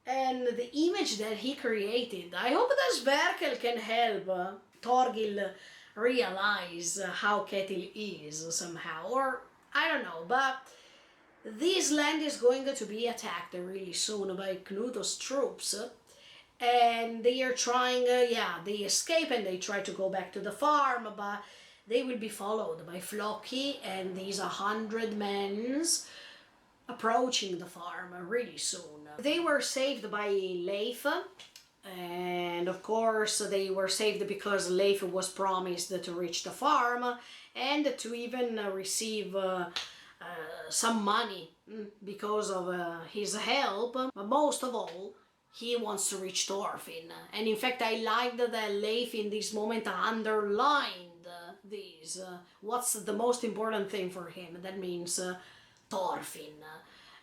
and the image that he created. I hope that Sverkel can help Thorgil realize how Ketil is somehow, or I don't know, but this land is going to be attacked really soon by Knut's troops, and they are trying, they escape and they try to go back to the farm, but they will be followed by Floki and these 100 men approaching the farm really soon. They were saved by Leif, And of course they were saved because Leif was promised to reach the farm and to even receive some money because of his help. But most of all, he wants to reach Thorfinn. And in fact, I liked that Leif in this moment underlined this. What's the most important thing for him? That means Thorfinn.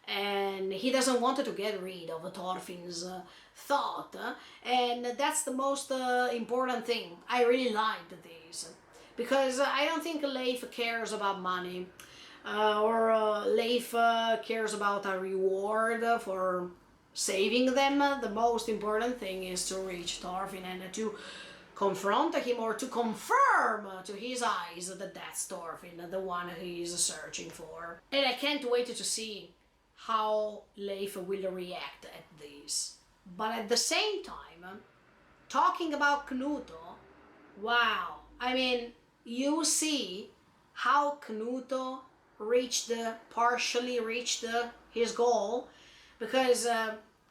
And he doesn't want to get rid of Thorfinn's thought. And that's the most important thing. I really liked this. Because I don't think Leif cares about money. Or Leif cares about a reward for saving them. The most important thing is to reach Thorfinn and to confront him, or to confirm to his eyes that that's Thorfinn, the one he is searching for. And I can't wait to see how Leif will react at this. But at the same time, talking about Knuto, wow, I mean, you see how Knuto partially reached his goal, because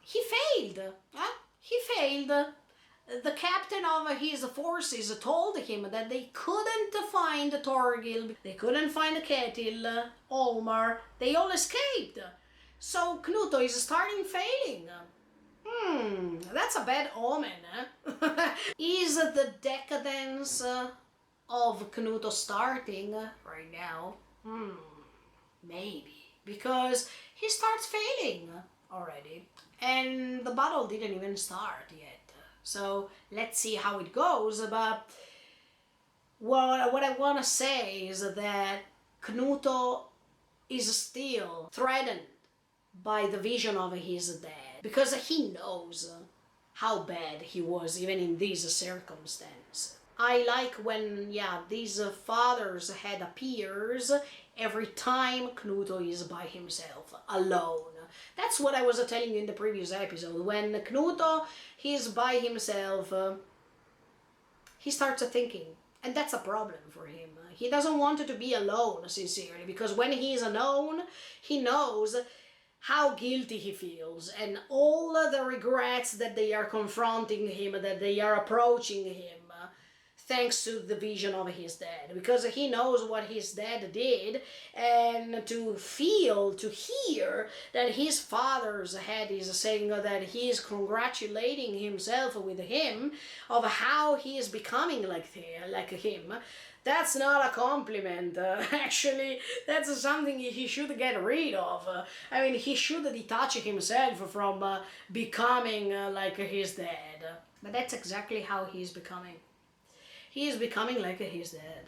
he failed. He failed. The captain of his forces told him that they couldn't find Thorgil, they couldn't find Ketil, Olmar, they all escaped. So Knuto is starting failing. That's a bad omen. Is the decadence of Knuto starting right now? Maybe. Because he starts failing already. And the battle didn't even start yet. So let's see how it goes. But what I want to say is that Knuto is still threatened by the vision of his dad, because he knows how bad he was even in this circumstance. I like when, these father's head appears every time Knuto is by himself, alone. That's what I was telling you in the previous episode. When Knuto is by himself, he starts thinking. And that's a problem for him. He doesn't want to be alone, sincerely, because when he is alone, he knows how guilty he feels, and all the regrets that they are confronting him, that they are approaching him, thanks to the vision of his dad, because he knows what his dad did, and to hear that his father's head is saying that he is congratulating himself with him of how he is becoming like him. That's not a compliment. Actually, that's something he should get rid of. I mean, he should detach himself from becoming like his dad. But that's exactly how he's becoming. He is becoming like his dad.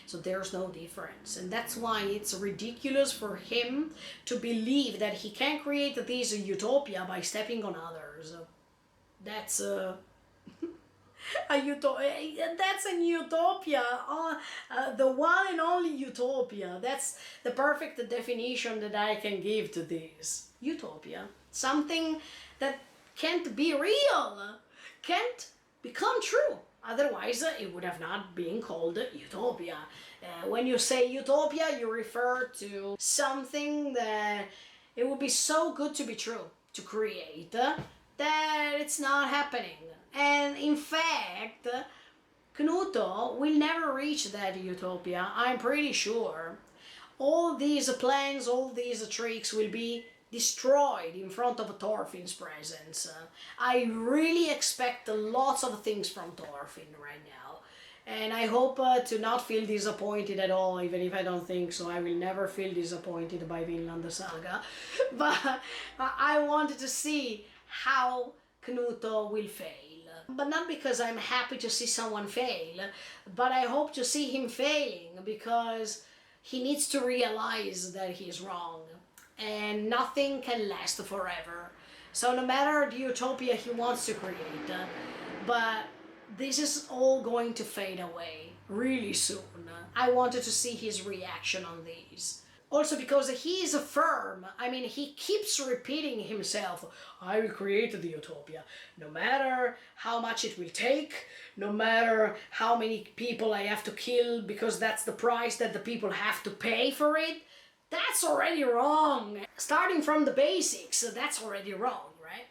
So there's no difference. And that's why it's ridiculous for him to believe that he can create this utopia by stepping on others. That's that's an utopia, the one and only utopia. That's the perfect definition that I can give to this. Utopia. Something that can't be real, can't become true. Otherwise, it would have not been called utopia. When you say utopia, you refer to something that it would be so good to be true, to create, that it's not happening. And in fact, Knuto will never reach that utopia, I'm pretty sure. All these plans, all these tricks will be destroyed in front of Thorfinn's presence. I really expect lots of things from Thorfinn right now. And I hope to not feel disappointed at all, even if I don't think so. I will never feel disappointed by Vinland Saga. But I wanted to see how Knuto will fail. But not because I'm happy to see someone fail, but I hope to see him failing because he needs to realize that he's wrong. And nothing can last forever. So no matter the utopia he wants to create, but this is all going to fade away really soon. I wanted to see his reaction on these. Also because he is firm. I mean, he keeps repeating himself, I will create the utopia. No matter how much it will take, no matter how many people I have to kill, because that's the price that the people have to pay for it. That's already wrong. Starting from the basics, that's already wrong, right?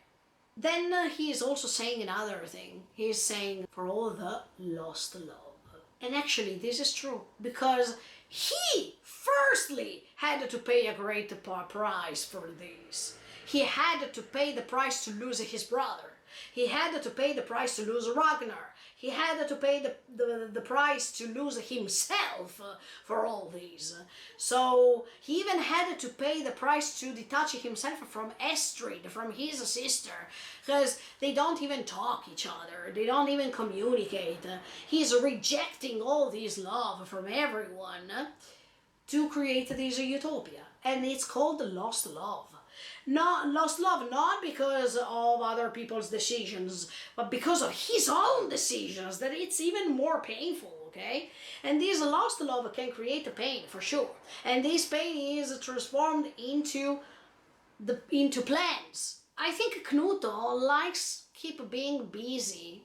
Then he is also saying another thing. He's saying, for all the lost love. And actually, this is true, because he firstly had to pay a great price for this. He had to pay the price to lose his brother. He had to pay the price to lose Ragnar. He had to pay the price to lose himself for all these. So he even had to pay the price to detach himself from Estrid, from his sister, because they don't even talk each other. They don't even communicate. He's rejecting all this love from everyone to create this utopia. And it's called lost love. Not lost love, not because of other people's decisions, but because of his own decisions, that it's even more painful, okay? And this lost love can create a pain, for sure. And this pain is transformed into plans. I think Knuto likes keep being busy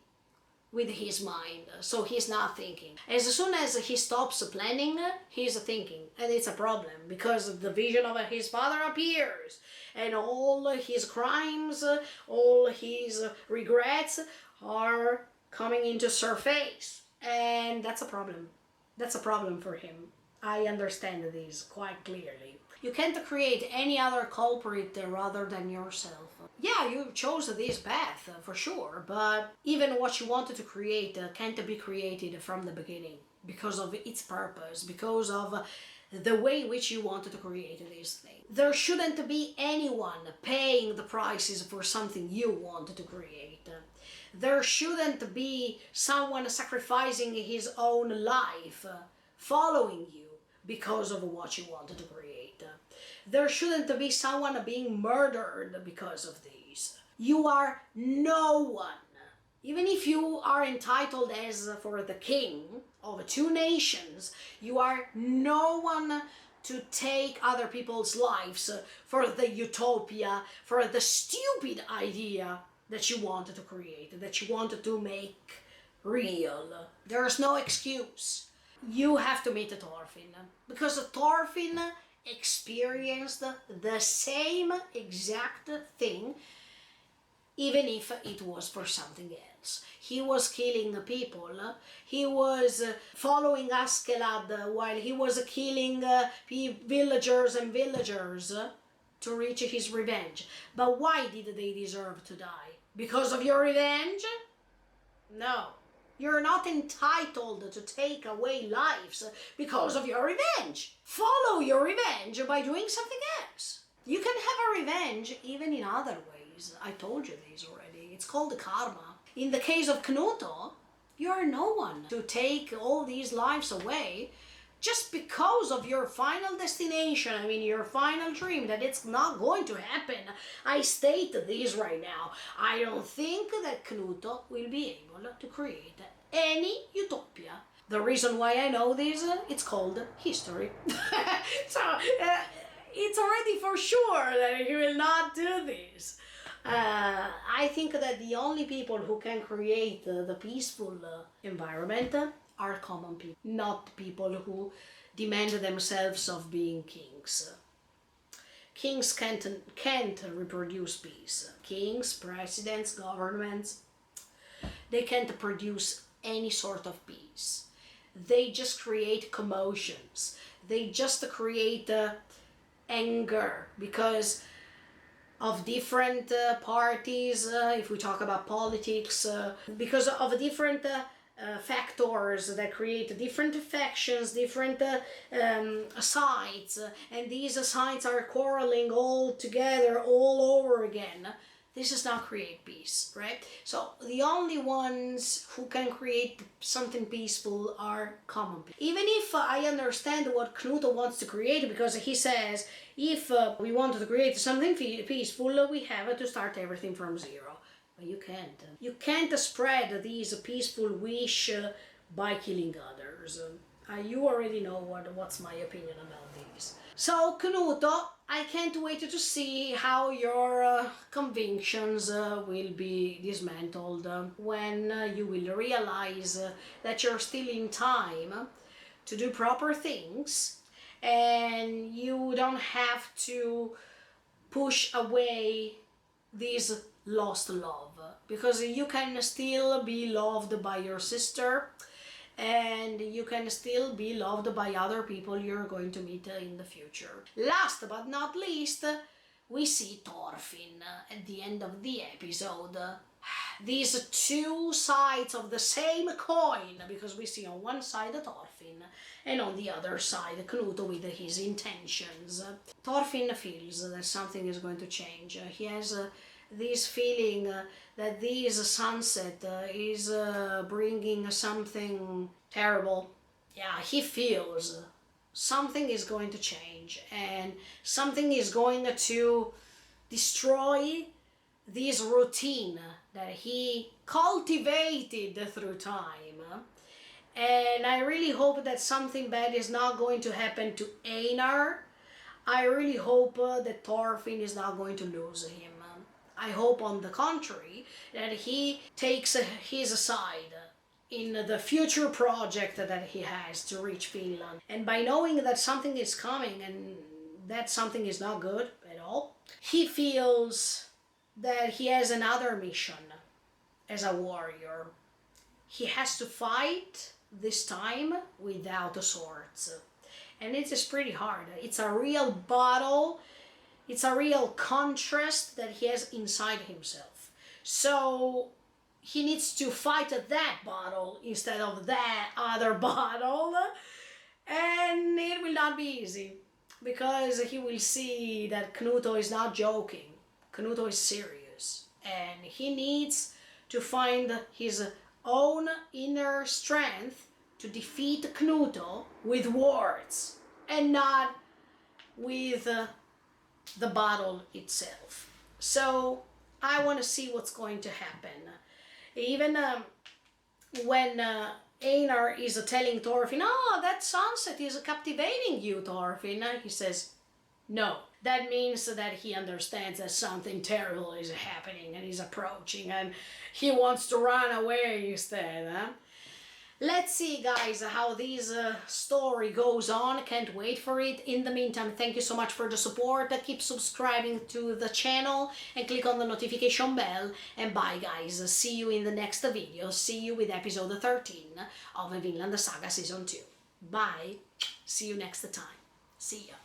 with his mind, so he's not thinking. As soon as he stops planning, he's thinking, and it's a problem, because the vision of his father appears, and all his crimes, all his regrets are coming into surface, and that's a problem. That's a problem for him. I understand this quite clearly. You can't create any other culprit rather than yourself. Yeah, you chose this path, for sure, but even what you wanted to create can't be created from the beginning because of its purpose, because of the way in which you wanted to create this thing. There shouldn't be anyone paying the prices for something you wanted to create. There shouldn't be someone sacrificing his own life following you because of what you wanted to create. There shouldn't be someone being murdered because of these. You are no one. Even if you are entitled as for the king of two nations, you are no one to take other people's lives for the utopia, for the stupid idea that you wanted to create, that you wanted to make real. There's no excuse. You have to meet Thorfinn, because Thorfinn experienced the same exact thing, even if it was for something else. He was killing people, he was following Askeladd while he was killing villagers and villagers to reach his revenge. But why did they deserve to die? Because of your revenge? No. You're not entitled to take away lives because of your revenge. Follow your revenge by doing something else. You can have a revenge even in other ways. I told you this already. It's called karma. In the case of Knuto, you're no one to take all these lives away just because of your final destination, I mean your final dream, that it's not going to happen. I state this right now. I don't think that Knuto will be able to create any utopia. The reason why I know this, it's called history. So it's already for sure that he will not do this. I think that the only people who can create the peaceful environment are common people, not people who demand themselves of being kings. Kings can't reproduce peace. Kings, presidents, governments, they can't produce any sort of peace. They just create commotions. They just create anger because of different parties, if we talk about politics, because of different factors that create different factions, different sides, and these sides are quarreling all together all over again. This does not create peace, right? So the only ones who can create something peaceful are common people. Even if I understand what Knuto wants to create, because he says if we want to create something peaceful, we have to start everything from zero. But you can't. You can't spread these peaceful wish by killing others. You already know what's my opinion about these. So Knuto, I can't wait to see how your convictions will be dismantled when you will realize that you're still in time to do proper things, and you don't have to push away these lost love, because you can still be loved by your sister, and you can still be loved by other people you're going to meet in the future. Last but not least, we see Thorfinn at the end of the episode. These two sides of the same coin, because we see on one side Thorfinn and on the other side Knut with his intentions. Thorfinn feels that something is going to change. He has this feeling that this sunset is bringing something terrible. Yeah, he feels something is going to change, and something is going to destroy this routine that he cultivated through time. And I really hope that something bad is not going to happen to Einar. I really hope that Thorfinn is not going to lose him. I hope, on the contrary, that he takes his side in the future project that he has to reach Finland. And by knowing that something is coming and that something is not good at all, he feels that he has another mission as a warrior. He has to fight this time without swords. And it is pretty hard. It's a real battle. It's a real contrast that he has inside himself. So he needs to fight that battle instead of that other battle. And it will not be easy, because he will see that Knuto is not joking. Knuto is serious, and he needs to find his own inner strength to defeat Knuto with words and not with the battle itself. So I want to see what's going to happen. Even when Einar is telling Thorfinn, "Oh, that sunset is captivating you, Thorfinn," he says, "No." That means that he understands that something terrible is happening and is approaching, and he wants to run away instead. Let's see, guys, how this story goes on. Can't wait for it. In the meantime, thank you so much for the support. Keep subscribing to the channel and click on the notification bell. And bye, guys. See you in the next video. See you with episode 13 of Vinland Saga Season 2. Bye. See you next time. See ya.